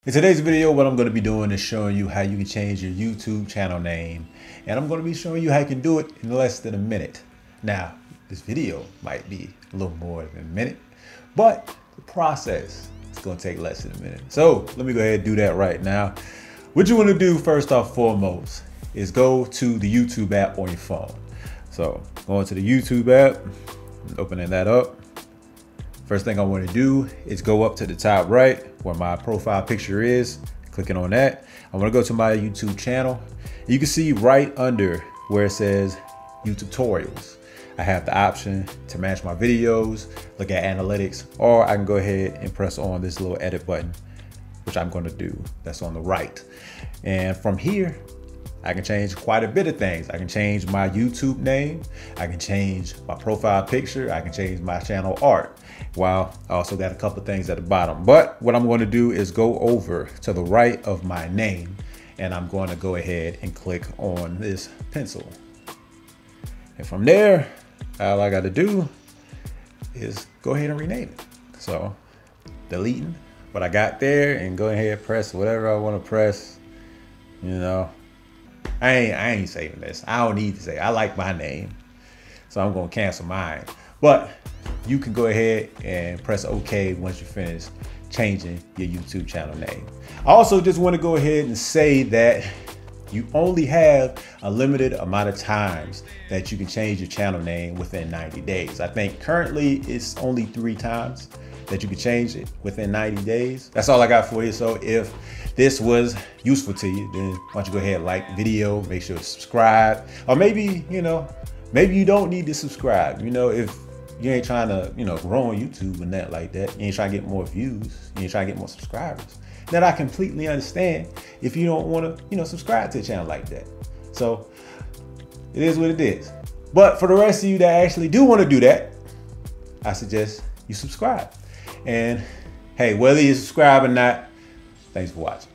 In today's video, what I'm going to be doing is showing you how you can change your YouTube channel name. And I'm going to be showing you how you can do it in less than a minute. Now, this video might be a little more than a minute, but the process is going to take less than a minute. So let me go ahead and do that right now. What you want to do first off foremost is go to the YouTube app on your phone. So going to the YouTube app, opening that up. First thing I want to do is go up to the top right where my profile picture is, clicking on that. I want to go to my YouTube channel. You can see right under where it says YouTube tutorials. I have the option to manage my videos, look at analytics, or I can go ahead and press on this little edit button, which I'm going to do. That's on the right. And from here, I can change quite a bit of things. I can change my YouTube name. I can change my profile picture. I can change my channel art. Wow, I also got a couple of things at the bottom. But what I'm going to do is go over to the right of my name, and I'm going to go ahead and click on this pencil. And from there, all I got to do is go ahead and rename it. So deleting what I got there and go ahead and press whatever I want to press. You know, I ain't saving this. I don't need to say. I like my name, so I'm gonna cancel mine. But you can go ahead and press OK once you finish changing your YouTube channel name. I also just want to go ahead and say that you only have a limited amount of times that you can change your channel name within 90 days. I think currently it's only 3 times that you can change it within 90 days. That's all I got for you. So if this was useful to you, then why don't you go ahead and like the video, make sure to subscribe, or maybe, maybe you don't need to subscribe. If you ain't trying to, grow on YouTube and that like that, you ain't trying to get more views, you ain't trying to get more subscribers, then I completely understand if you don't want to, subscribe to a channel like that. So it is what it is. But for the rest of you that actually do want to do that, I suggest you subscribe. And hey, whether you subscribe or not, thanks for watching.